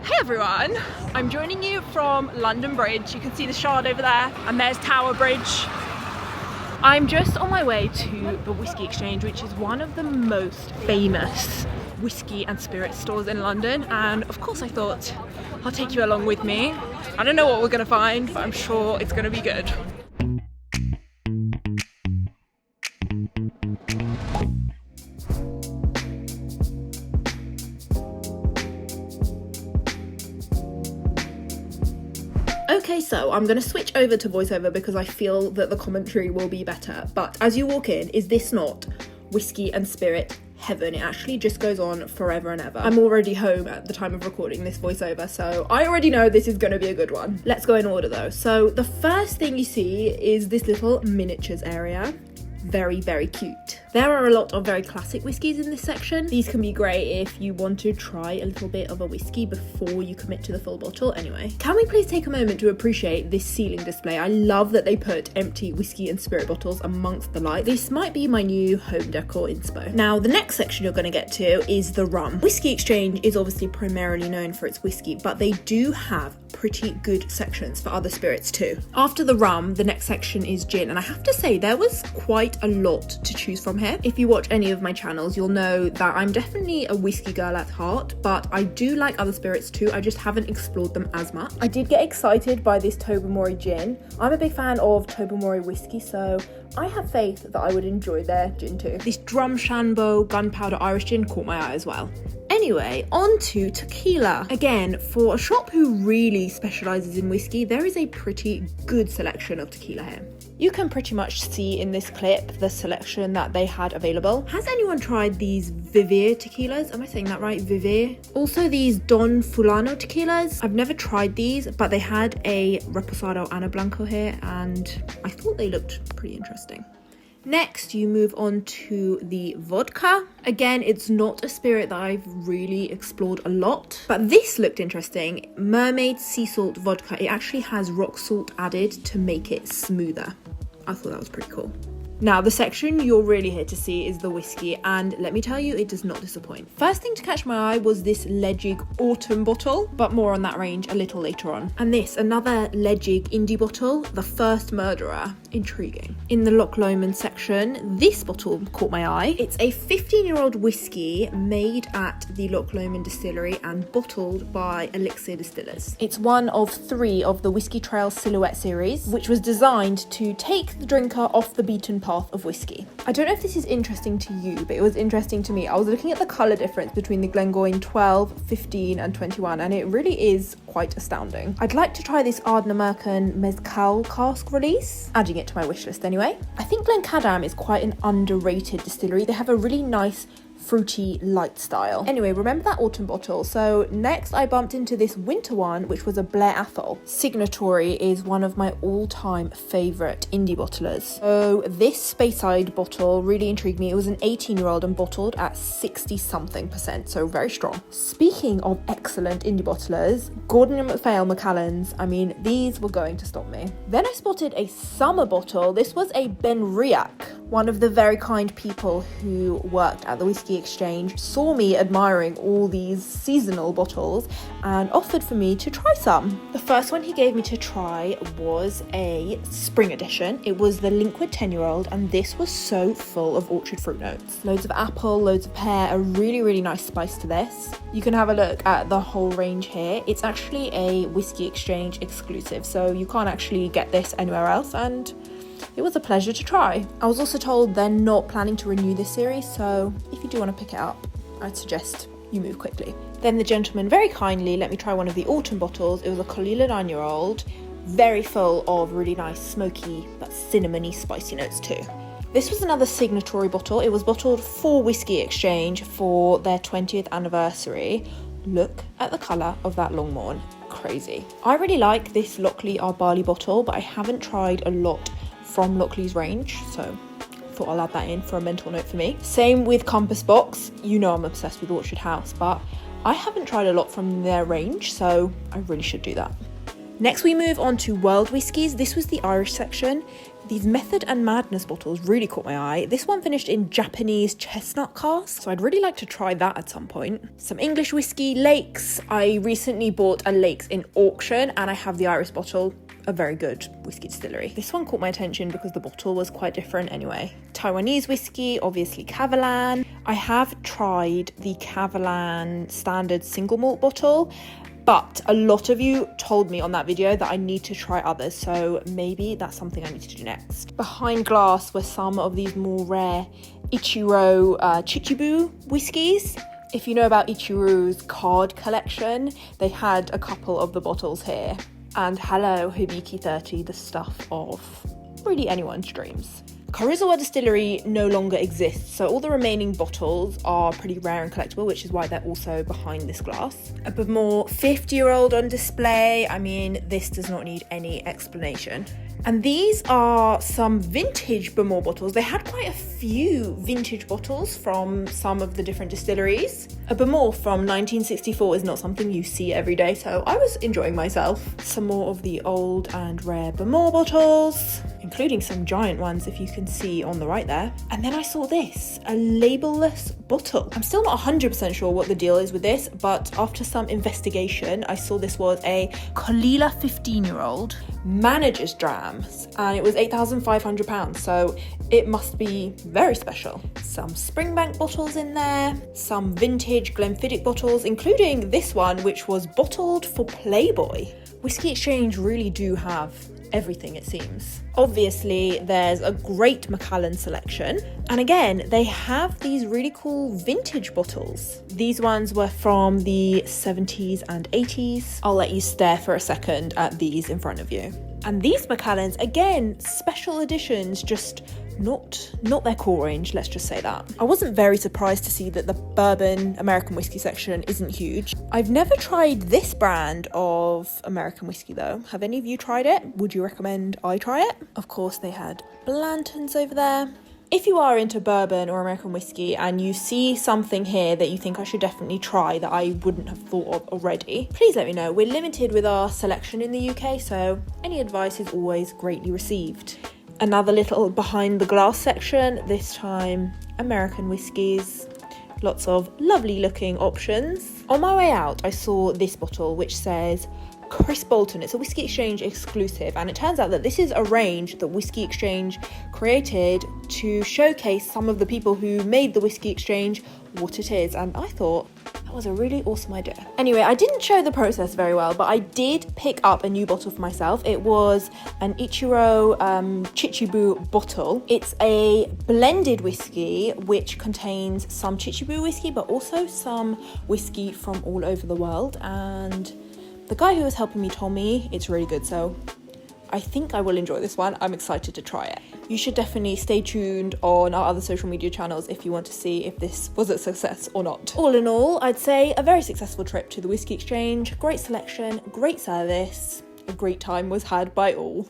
Hey everyone, I'm joining you from London Bridge. You can see the Shard over there, and there's Tower Bridge. I'm just on my way to the Whisky Exchange, which is one of the most famous whiskey and spirit stores in London, and of course I thought I'll take you along with me. I don't know what we're gonna find, but I'm sure it's gonna be good. Okay, so I'm going to switch over to voiceover because I feel that the commentary will be better. But as you walk in, is this not whiskey and spirit heaven? It actually just goes on forever and ever. I'm already home at the time of recording this voiceover, so I already know this is going to be a good one. Let's go in order though. So the first thing you see is this little miniatures area. Very, very cute. There are a lot of very classic whiskies in this section. These can be great if you want to try a little bit of a whiskey before you commit to the full bottle. Anyway, can we please take a moment to appreciate this ceiling display? I love that they put empty whiskey and spirit bottles amongst the lights. This might be my new home decor inspo. Now, the next section you're going to get to is the rum. Whisky Exchange is obviously primarily known for its whiskey, but they do have pretty good sections for other spirits too. After the rum, the next section is gin, and I have to say there was quite a lot to choose from here. If you watch any of my channels, you'll know that I'm definitely a whiskey girl at heart, but I do like other spirits too. I just haven't explored them as much. I did get excited by this Tobermory gin. I'm a big fan of Tobermory whiskey, so I have faith that I would enjoy their gin too. This Drumshanbo gunpowder Irish gin caught my eye as well. Anyway, on to tequila. Again, for a shop who really specialises in whiskey, there is a pretty good selection of tequila here. You can pretty much see in this clip the selection that they had available. Has anyone tried these Vivier tequilas? Am I saying that right? Vivier? Also these Don Fulano tequilas. I've never tried these, but they had a Reposado Ana Blanco here and I thought they looked pretty interesting. Next, you move on to the vodka. Again, it's not a spirit that I've really explored a lot, but this looked interesting. Mermaid sea salt vodka. It actually has rock salt added to make it smoother. I thought that was pretty cool. Now, the section you're really here to see is the whiskey, and let me tell you, it does not disappoint. First thing to catch my eye was this Ledgig Autumn bottle, but more on that range a little later on. And this, another Ledgig Indie bottle, the First Murderer. Intriguing. In the Loch Lomond section, this bottle caught my eye. It's a 15-year-old whiskey made at the Loch Lomond distillery and bottled by Elixir Distillers. It's one of 3 of the Whiskey Trail Silhouette series, which was designed to take the drinker off the beaten path of whiskey. I don't know if this is interesting to you, but it was interesting to me. I was looking at the colour difference between the Glengoyne 12, 15 and 21, and it really is quite astounding. I'd like to try this Ardnamurchan Mezcal cask release, adding it to my wish list anyway. I think Glencadam is quite an underrated distillery. They have a really nice fruity light style. Anyway, remember that autumn bottle. So next I bumped into this winter one, which was a Blair Athol. Signatory is one of my all-time favourite indie bottlers. So this Speyside bottle really intrigued me. It was an 18-year-old and bottled at 60-something%, so very strong. Speaking of excellent indie bottlers, Gordon and MacPhail Macallans, I mean, these were going to stop me. Then I spotted a summer bottle. This was a Benriach. One of the very kind people who worked at the Whisky Exchange saw me admiring all these seasonal bottles and offered for me to try some. The first one he gave me to try was a spring edition. It was the Linkwood 10-year-old, and this was so full of orchard fruit notes. Loads of apple, loads of pear, a really, really nice spice to this. You can have a look at the whole range here. It's actually a Whisky Exchange exclusive, so you can't actually get this anywhere else, and it was a pleasure to try. I was also told they're not planning to renew this series, so if you do want to pick it up, I'd suggest you move quickly. Then the gentleman very kindly let me try one of the autumn bottles. It was a Colilla 9-year-old, very full of really nice smoky but cinnamony spicy notes too. This was another Signatory bottle. It was bottled for Whisky Exchange for their 20th anniversary. Look at the colour of that Longmorn. Crazy. I really like this Lochley Our Barley bottle, but I haven't tried a lot from Lochley's range, so thought I'll add that in for a mental note for me. Same with Compass Box. You know I'm obsessed with Orchard House, but I haven't tried a lot from their range, so I really should do that. Next we move on to world whiskies. This was the Irish section. These Method and Madness bottles really caught my eye. This one finished in Japanese chestnut cask, so I'd really like to try that at some point. Some English whiskey, Lakes. I recently bought a Lakes in auction and I have the Iris bottle. A very good whiskey distillery. This one caught my attention because the bottle was quite different anyway. Taiwanese whiskey, obviously Kavalan. I have tried the Kavalan standard single malt bottle, but a lot of you told me on that video that I need to try others, so maybe that's something I need to do next. Behind glass were some of these more rare Ichiro Chichibu whiskies. If you know about Ichiro's card collection, they had a couple of the bottles here. And hello, Hibiki 30, the stuff of really anyone's dreams. Karizawa Distillery no longer exists, so all the remaining bottles are pretty rare and collectible, which is why they're also behind this glass. A bit more 50-year-old on display. I mean, this does not need any explanation. And these are some vintage Bemore bottles. They had quite a few vintage bottles from some of the different distilleries. A Bemore from 1964 is not something you see every day, so I was enjoying myself. Some more of the old and rare Bemore bottles, including some giant ones if you can see on the right there. And then I saw this, a labelless bottle. I'm still not 100% sure what the deal is with this, but after some investigation, I saw this was a Kalila 15-year-old manager's drams, and it was £8,500, so it must be very special. Some Springbank bottles in there, some vintage Glenfiddich bottles, including this one, which was bottled for Playboy. Whisky Exchange really do have everything, it seems. Obviously, there's a great Macallan selection, and again, they have these really cool vintage bottles. These ones were from the 70s and 80s. I'll let you stare for a second at these in front of you. And these Macallans, again, special editions, just not their core range, let's just say that. I wasn't very surprised to see that the bourbon American whiskey section isn't huge. I've never tried this brand of American whiskey though. Have any of you tried it? Would you recommend I try it? Of course, they had Blanton's over there. If you are into bourbon or American whiskey and you see something here that you think I should definitely try that I wouldn't have thought of already, please let me know. We're limited with our selection in the UK, so any advice is always greatly received. Another little behind the glass section, this time American whiskies. Lots of lovely looking options. On my way out, I saw this bottle which says Chris Bolton. It's a Whisky Exchange exclusive, and it turns out that this is a range that Whisky Exchange created to showcase some of the people who made the Whisky Exchange what it is, and I thought that was a really awesome idea. Anyway, I didn't show the process very well, but I did pick up a new bottle for myself. It was an Ichiro Chichibu bottle. It's a blended whiskey which contains some Chichibu whiskey but also some whiskey from all over the world, and the guy who was helping me told me it's really good, so I think I will enjoy this one. I'm excited to try it. You should definitely stay tuned on our other social media channels if you want to see if this was a success or not. All in all, I'd say a very successful trip to the Whisky Exchange. Great selection, great service, a great time was had by all.